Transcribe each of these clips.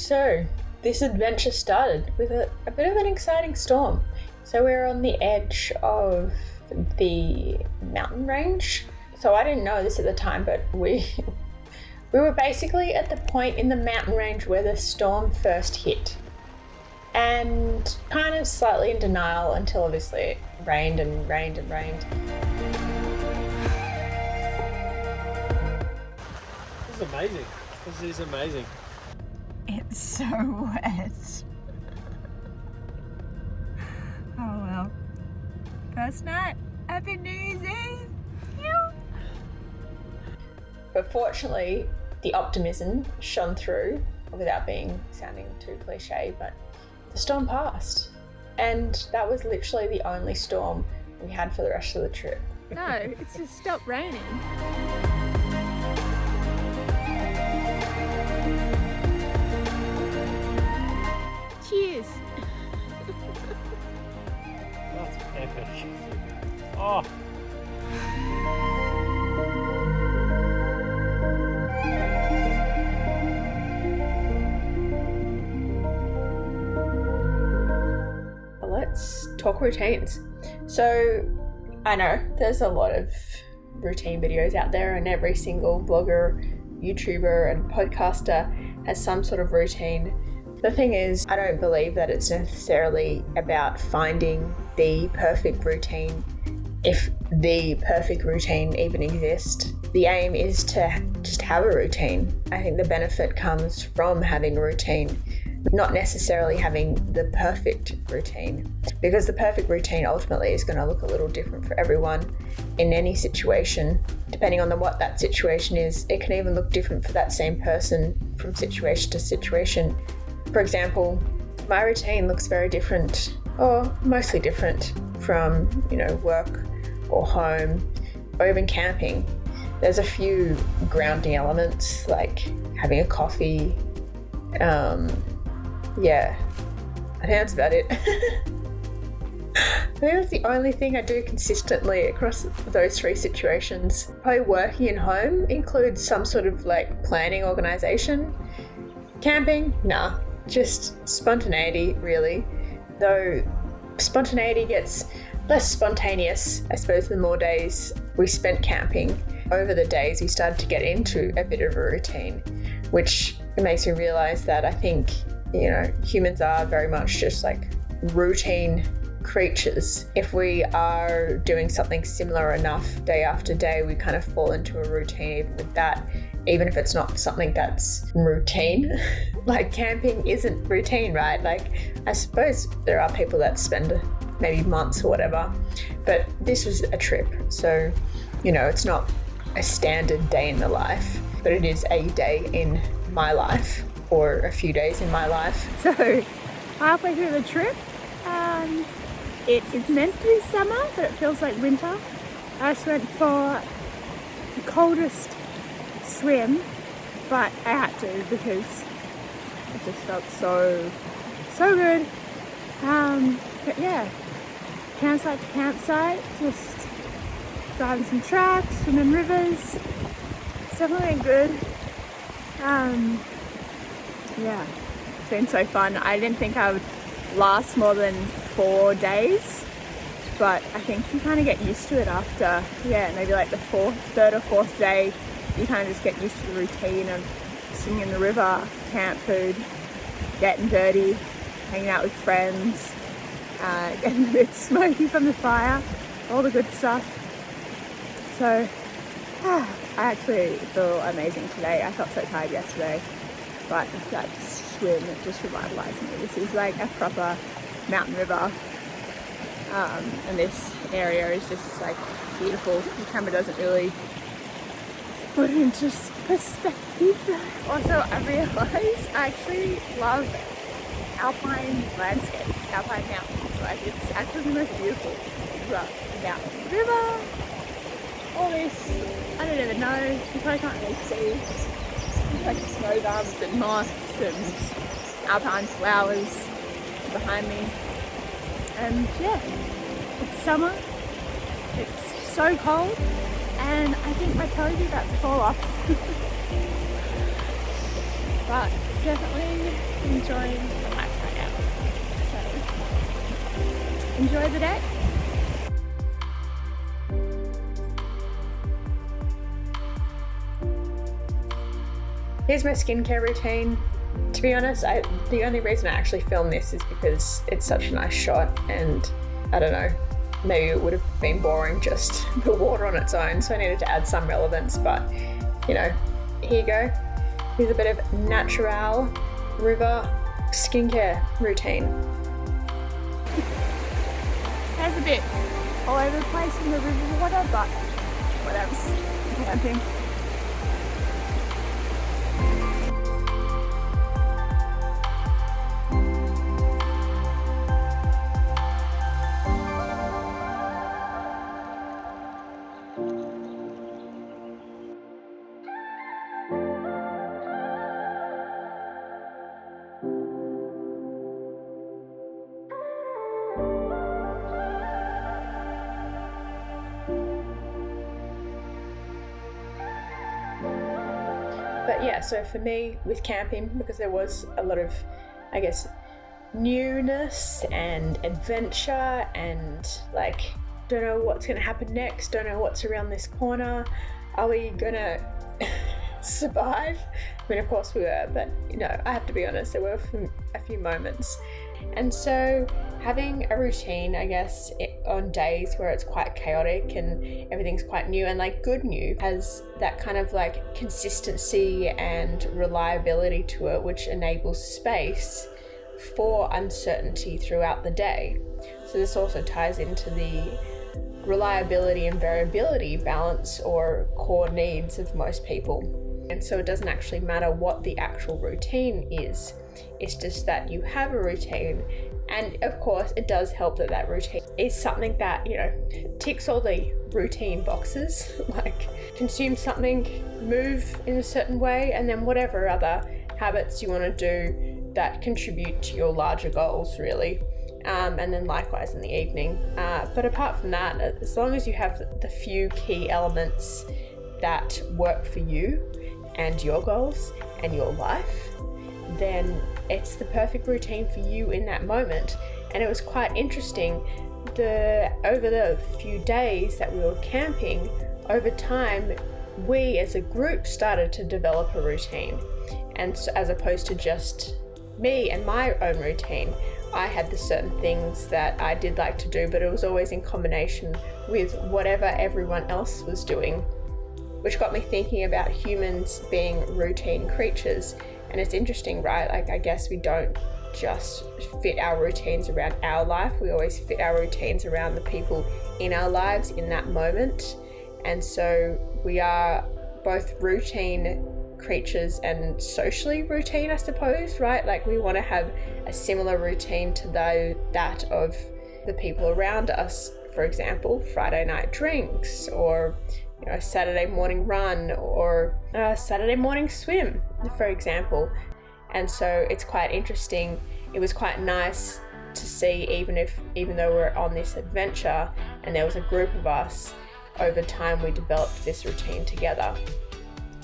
So, this adventure started with a bit of an exciting storm. So we're on the edge of the mountain range. So I didn't know this at the time, but we were basically at the point in the mountain range where the storm first hit. And kind of slightly in denial until obviously it rained and rained and rained. This is amazing. This is amazing. It's so wet. Oh well. First night. Happy New Year's Eve. But fortunately, the optimism shone through, without sounding too cliche, but the storm passed. And that was literally the only storm we had for the rest of the trip. No, it's just stopped raining. Cheers. That's epic. Oh. Let's talk routines. So I know there's a lot of routine videos out there, and every single blogger, YouTuber and podcaster has some sort of routine. The thing is, I don't believe that it's necessarily about finding the perfect routine, if the perfect routine even exists. The aim is to just have a routine. I think the benefit comes from having a routine, not necessarily having the perfect routine, because the perfect routine ultimately is going to look a little different for everyone in any situation. Depending on what that situation is, it can even look different for that same person from situation to situation. For example, my routine looks very different, or mostly different, from, work or home or even camping. There's a few grounding elements like having a coffee. Yeah, I think that's about it. I think that's the only thing I do consistently across those three situations. Probably working at home includes some sort of planning, organization. Camping, nah, just spontaneity really. Though spontaneity gets less spontaneous, I suppose, the more days we spent camping. Over the days we started to get into a bit of a routine, which makes me realize that I think humans are very much just routine creatures. If we are doing something similar enough day after day, we kind of fall into a routine even with that, even if it's not something that's routine. Camping isn't routine, right? I suppose there are people that spend maybe months or whatever, but this was a trip. So, it's not a standard day in the life, but it is a day in my life, or a few days in my life. So, halfway through the trip, it is meant to be summer, but it feels like winter. I just went for the coldest swim, but I had to because it just felt so good. But yeah, campsite to campsite, just driving some tracks, swimming rivers. It's definitely good. Yeah, it's been so fun. I didn't think I would last more than 4 days, but I think you kind of get used to it after, maybe the third or fourth day, you kind of just get used to the routine of swimming in the river, camp food, getting dirty, hanging out with friends, getting a bit smoky from the fire, all the good stuff. So, I actually feel amazing today. I felt so tired yesterday, but that swim, it just revitalized me. This is a proper mountain river, and this area is just beautiful. The camera doesn't really put it into perspective. Also, I realized I actually love alpine landscape, alpine mountains. It's actually the most beautiful. You've got the mountain river, all this, I don't even know, you probably can't really see, snow gums and moss and alpine flowers behind me. And it's summer, it's so cold, and I think my toes are about to fall off. But definitely enjoying the life right now. So enjoy the day. Here's my skincare routine. To be honest, the only reason I actually filmed this is because it's such a nice shot, and I don't know, maybe it would have been boring just the water on its own, so I needed to add some relevance, but you know, here you go. Here's a bit of natural river skincare routine. There's a bit all over the place in the river water, but whatever. Camping. But yeah, so for me with camping, because there was a lot of, I guess, newness and adventure and like, don't know what's going to happen next, don't know what's around this corner, are we going to survive? I mean, of course we were, but you know, I have to be honest, there were a few moments. And so having a routine, I guess, on days where it's quite chaotic and everything's quite new and like good new, has that kind of like consistency and reliability to it, which enables space for uncertainty throughout the day. So this also ties into the reliability and variability balance or core needs of most people. And so it doesn't actually matter what the actual routine is. It's just that you have a routine, and of course it does help that that routine is something that, you know, ticks all the routine boxes, like consume something, move in a certain way, and then whatever other habits you want to do that contribute to your larger goals, really. And then likewise in the evening. But apart from that, as long as you have the few key elements that work for you and your goals and your life, then it's the perfect routine for you in that moment. And it was quite interesting, over the few days that we were camping, over time we as a group started to develop a routine, and so, as opposed to just me and my own routine, I had the certain things that I did like to do, but it was always in combination with whatever everyone else was doing, which got me thinking about humans being routine creatures. And it's interesting, right? Like, I guess we don't just fit our routines around our life, we always fit our routines around the people in our lives in that moment. And so we are both routine creatures and socially routine, I suppose, right? Like, we want to have a similar routine to that of the people around us. For example, Friday night drinks, or you know, Saturday morning run, or Saturday morning swim, for example. And so it's quite interesting. It was quite nice to see, even though we're on this adventure and there was a group of us, over time we developed this routine together.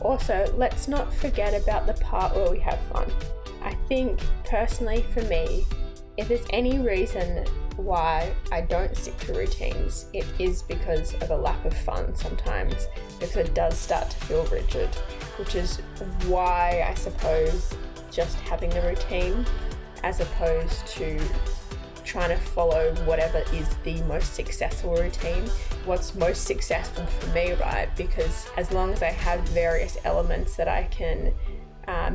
Also, let's not forget about the part where we have fun. I think personally for me, if there's any reason why I don't stick to routines, it is because of a lack of fun sometimes, because it does start to feel rigid, which is why I suppose just having a routine as opposed to trying to follow whatever is the most successful routine, what's most successful for me, right? Because as long as I have various elements that I can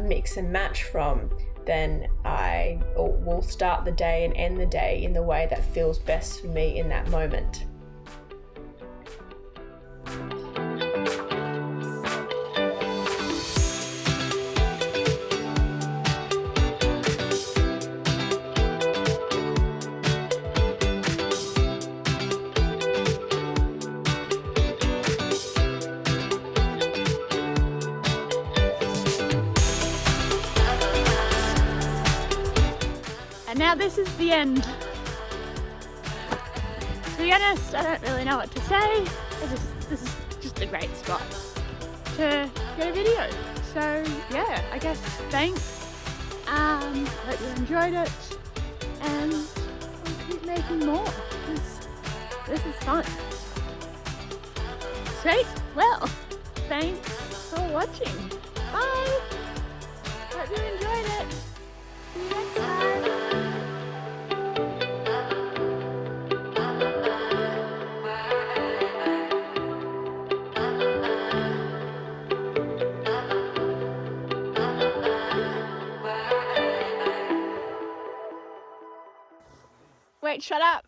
mix and match from, then I will start the day and end the day in the way that feels best for me in that moment. And now this is the end. To be honest, I don't really know what to say. This is just a great spot to get a video. So yeah, I guess thanks Hope you enjoyed it, and we'll keep making more because this is fun. Sweet. Well, thanks for watching. Bye. Hope you enjoyed it. See you next time. Wait, shut up.